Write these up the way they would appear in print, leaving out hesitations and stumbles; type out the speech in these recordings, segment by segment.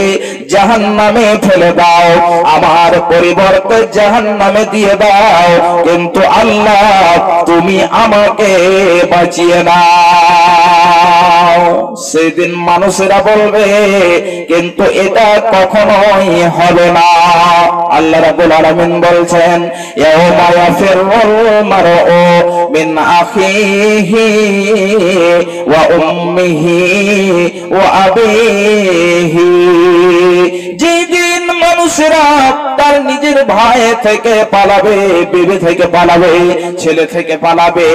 আমাদেরকে জাহান্নামে ফেলে দাও, আমার পরিবর্তে জাহান্নামে দিয়ে দাও, কিন্তু আল্লাহ তুমি আমাকে বাঁচিয়ে নাও। সেদিন মানুষেরা বলবে, কিন্তু এটা কখনোই হবে না। আল্লাহ রাব্বুল আলামিন বলছেন, ইয়াউমা ইয়াফিরুল মারউ মিন আখিহি ওয়া উম্মিহি ওয়া আবিহি। যেদিন মানুষেরা তার নিজের ভাই থেকে পালাবে, বিবি থেকে পালাবে, ছেলে থেকে পালাবে,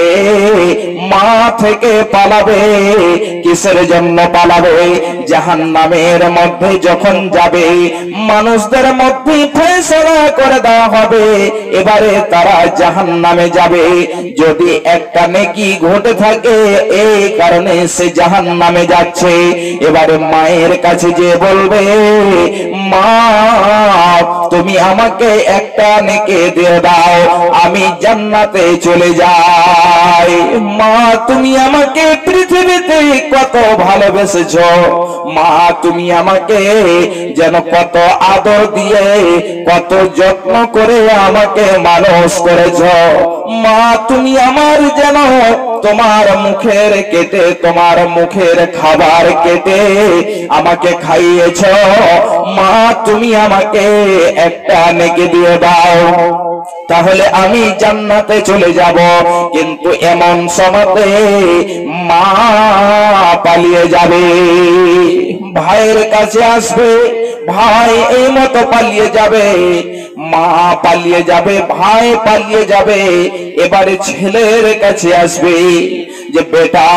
মা থেকে পালাবে, কিসের জন্য পালাবে? জাহান্নামের মধ্যে যখন যাবে, মানুষদের মধ্যে ফয়সালা করে দেওয়া হবে, এবারে তারা জাহান্নামে যাবে। যদি একটা নেকি ঘটে থাকে, এই কারণে সে জাহান্নামে যাচ্ছে, এবারে মায়ের কাছে যে বলবে, মা তুমি আমাকে একটা নেকি দিয়ে দাও, আমি জান্নাতে চলে যাই। মা তুমি আমাকে পৃথিবীতে কত ভালোবেসেছো, মা তুমি আমাকে যেন কত আদর দিয়ে কত যত্ন করে আমাকে মানুষ করেছো, মা তুমি আমার যেন তোমার মুখের কেটে, তোমার মুখের খাবার কেটে আমাকে খাইয়েছো, মা তুমি আমাকে একটা নেকি দিয়ে দাও, তাহলে আমি জান্নাতে চলে যাব। কিন্তু এমন সময়তে মা পালিয়ে যাবে, ভাইয়ের কাছে আসবে, ভাই এই মতো পালিয়ে যাবে, মা পালিয়ে যাবে, ভাই পালিয়ে যাবে, এবারে ছেলের কাছে আসবে যে বেটা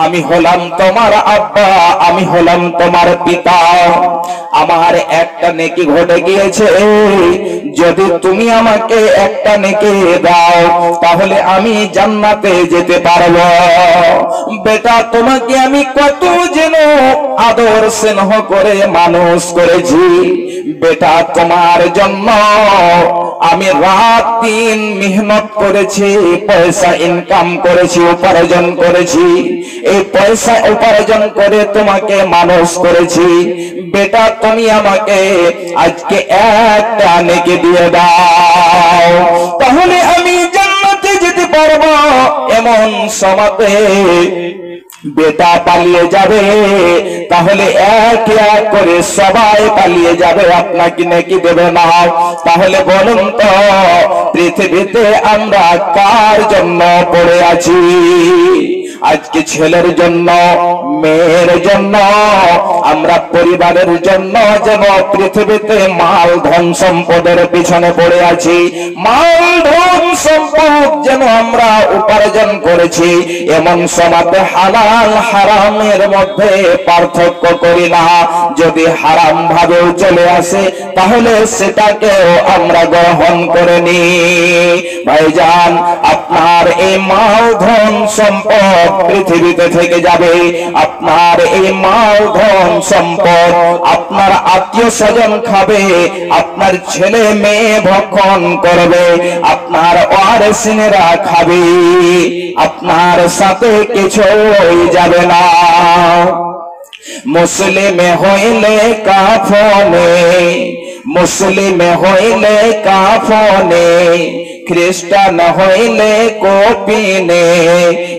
আমি হলাম তোমার আব্বা, আমি হলাম তোমার পিতা, আমার একটা নেকি ঘটে গিয়েছে, যদি তুমি আমাকে একটা নেকি দাও তাহলে আমি জান্নাতে যেতে পারবো। বেটা তোমাকে আমি কত যেন আদর স্নেহ করে মানুষ করেছি, বেটা তোমার জন্য আমি রাত দিন মেহনত করেছি, পয়সা ইনকাম করেছি, উপার্জন করেছি, এই পয়সা উপার্জন করে তোমাকে মানুষ করেছি, বেটা তুমি আমাকে আজকে একটা নেকি দিয়ে দাও, তাহলে আমি জান্নাতে যেতে পারবো। এমন সময়তে বেটা পালিয়ে যাবে, তাহলে এক এক করে সবাই পালিয়ে যাবে, আপনাকে নেকি দেবে না। তাহলে বলুন তো পৃথিবীতে আমরা কার জন্য পড়ে আছি? আজকে ছেলের জন্য, মেয়ের জন্য, আমরা পরিবারের জন্য যেন পৃথিবীতে মাল ধন সম্পদের পিছনে পড়ে আছি, মাল ধন সম্পদ যেন আমরা উপার্জন করেছি, এমন সময়তে হালাল হারামের মধ্যে পার্থক্য করি না। যদি হারাম ভাবেও চলে আসে তাহলে সেটাকেও আমরা গ্রহণ করে নিই। ভাইজান আপনার এই মাল ধন সম্পদ পৃথিবীতে থেকে যাবে, আপনার এই মাল ধন সম্পদ আপনার আত্মীয় স্বজন খাবে, আপনার ছেলে মেয়ে ভক্ষণ করবে, আপনার ওয়ারিসিনেরা খাবে, আপনার সাথে কিছুই যাবে না। মুসলিম হইলে কাফনে, মুসলিম হইলে কাফনে, খ্রিস্টান হইলে কপিনে,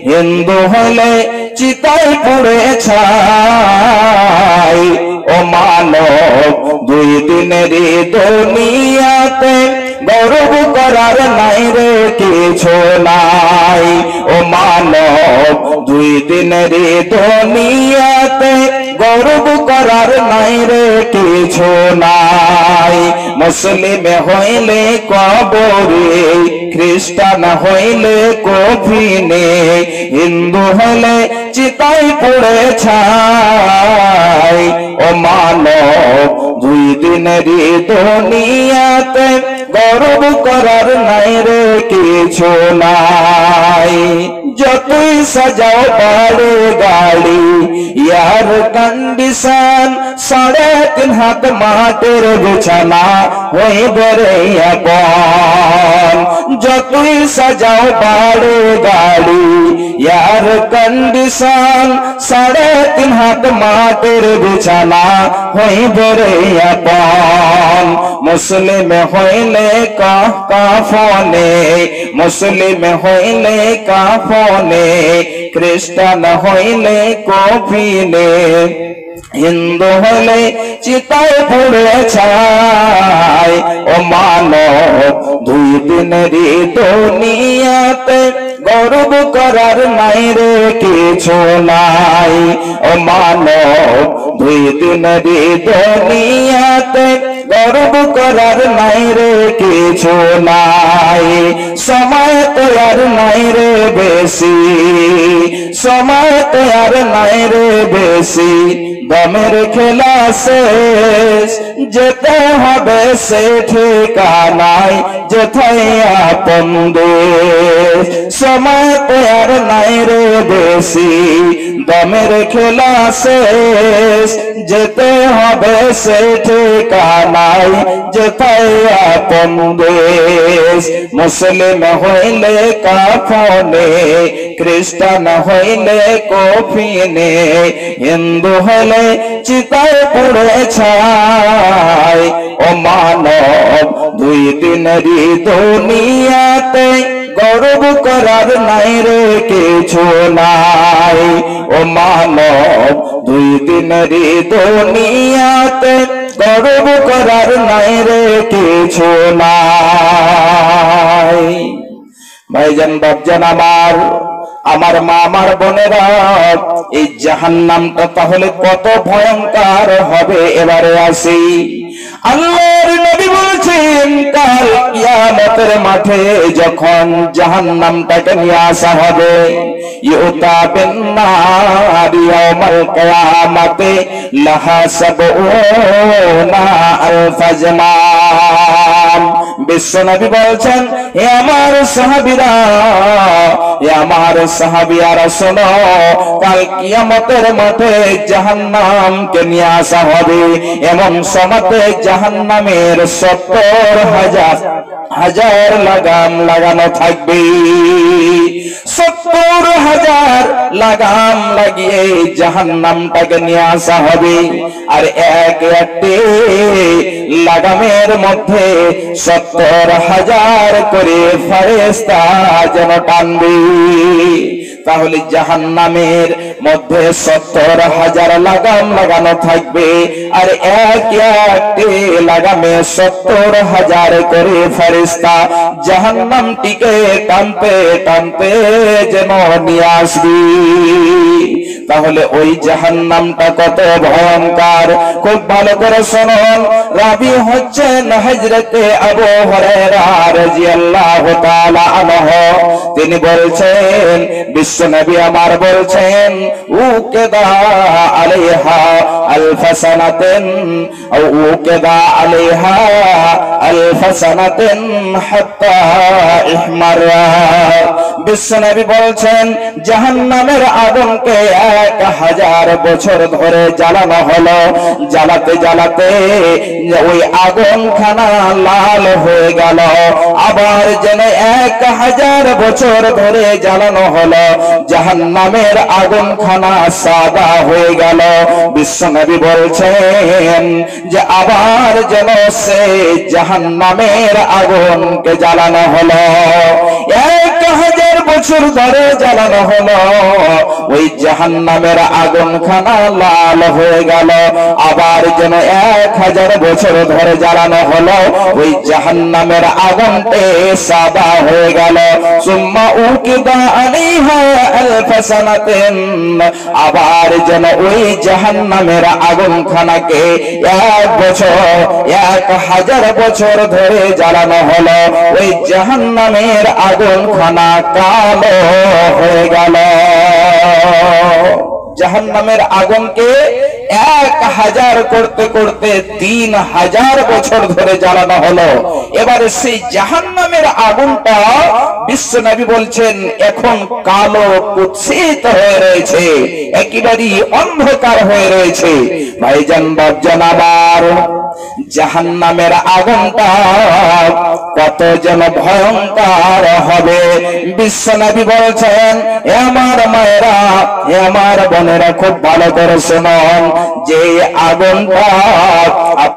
হিন্দু হইলে চিতায় পুড়ে ছাই। ও মানব দুই দিনের দুনিয়াতে গর্ব করার নাই রে কিছু নাই। ও মানব দুই দিনের দুনিয়াতে গর্ব করার নাই রে কিছু নাই। মুসলিম হইলে কবরে, খ্রিস্টান হইলে কফিনে, হিন্দু হইলে চিতায় পুড়ে ছাই। ও মানব দুই দিনের দুনিয়াতে গর্ব করার নাই রে কিছু নাই। যতই সাজাও বাড়ি গাড়ি, এয়ার কন্ডিশন, তিন হাত মাটির বিছানা হইবে রে আপন। যতই সাজাও বাড়ি গাড়ি এয়ার কন্ডিশন, 3.5 হাত মাটির বিছানা হইবে রে আপন। মুসলিম হইলে কাফনে, মুসলিম হইলে কাফনে, খ্রিস্টান হইলে কফিনে, হিন্দু হলে চিতায় পুড়ে ছাই। ও মানব দুই দিনেরই দুনিয়াতে গর্ব করার নাই রে কিছু নাই। ও মানব দুই দিনেরই দুনিয়াতে গর্ব করার নাই রে কিছু নাই। সময় তো আর নাই রে বেশি, সময় তো আর নাই রে বেশি, দমের খেলা শেষ, যেতে হবে সে ঠিকানায় যেথায় আপন দেশ। সময় তো আর নাই রে বেশি, দমের খেলা শেষ, যেতে হবে সে ঠিকানায় যেথায় আপন দেশ। মুসলিম হইলে কাফনে, খ্রিস্টান হইলে কফিনে, হিন্দু হইলে চিতায় পুড়ে ছাই। ও মানব দুই দিনেরই দুনিয়াতে গর্ব করার নাই রে কিছু নাই। ও মানব দুই দিনেরই দুনিয়াতে গর্ব করার নাই রে কিছু নাই। ভাইজান বাপজান আমার মা আমার বোনেরা, এই জাহান্নামটা তাহলে কত ভয়ঙ্কর হবে এবারে আসি। আল্লাহর নবী বলেছেন কাল কিয়ামতের মাঠে যখন জাহান্নামটাকে নিয়ে আসা হবে, ইউতা বিন নার ইয়াউমাল কিয়ামাতে লাহা সাবউনা আলফা জামাম। বিশ্বনবী বলছেন, হে আমার সাহাবীরা, হে আমার সাহাবিয়ারা শোনো, কাল কিয়ামতের মাঠে জাহান্নামকে নিয়ে আসা হবে। এমন সময়তে জাহান্নামের 70,000 লাগাম লাগানো থাকবে। 70,000 লাগাম লাগিয়ে জাহান্নামটাকে নিয়ে আসা হবে। আর এক একটি লাগামের মধ্যে 70,000 করে ফেরেশতা যেন টানবে। তাহলে জাহান্নামের মধ্যে 70,000 লাগাম লাগানো থাকবে। আর এক একটি লাগামে 70,000 করে ফেরেশতা জাহান্নামটিকে টানতে টানতে যেন নিয়ে আসবে। তাহলে ওই জাহান্নামটা কত ভয়ঙ্কর, খুব ভালো করে শুনুন। রাবি হচ্ছেন হযরতে আবু হুরায়রা রাদিয়াল্লাহু তাআলা আনহু। তিনি বলছেন, বিশ্বনবী আমার বলছেন, উকেদা আলাইহা আলফা সানাতিন আও উকেদা আলাইহা আলফা সানাতিন হাত্তা ইহমারা। বিশ্বনবী বলছেন, জাহান্নামের আগুনকে 1000 বছর ধরে জ্বালানো হলো। জ্বালাতে জ্বালাতে ওই আগুনখানা লাল হয়ে গেল। আবার যেন 1000 বছর ধরে জ্বালানো হলো, জাহান্নামের আগুনখানা সাদা হয়ে গেল। বিশ্বনবী বলছেন যে আবার যেন সে জাহান্নামের আগুনকে জ্বালানো হলো। 1000 বছর ধরে জ্বালানো হলো, ওই জাহান্নামের আগুনখানা লাল হয়ে গেল। আবার যেন 1000 বছর ধরে জ্বালানো হলো, ওই জাহান্নামের আগুনতে সাদা হয়ে গেল। সুম্মা উকিদা আলাইহা আলফা সানাতিন, আবার যেন ওই জাহান্নামের আগুনখানাকে 1000 বছর ধরে জ্বালানো হলো, ওই জাহান্নামের আগুনখানা কালো হয়ে গেল। জাহান্নামের আগুনকে 1000 করতে করতে 3000 বছর ধরে জ্বালানো হলো। এবারে সেই জাহান্নামের আগুনটা বিশ্বনবী বলছেন এখন কালো কুৎসিত হয়ে রয়েছে, একেবারে অন্ধকার হয়ে রয়েছে। ভাইজান বাপজান, আবার জাহান্নামের আগুনটা কত যেন ভয়ঙ্কর হবে। বিশ্বনবী বলছেন, এ আমার মায়েরা, এ আমার বোনেরা, খুব ভালো করে শুনুন, যে আগুনটা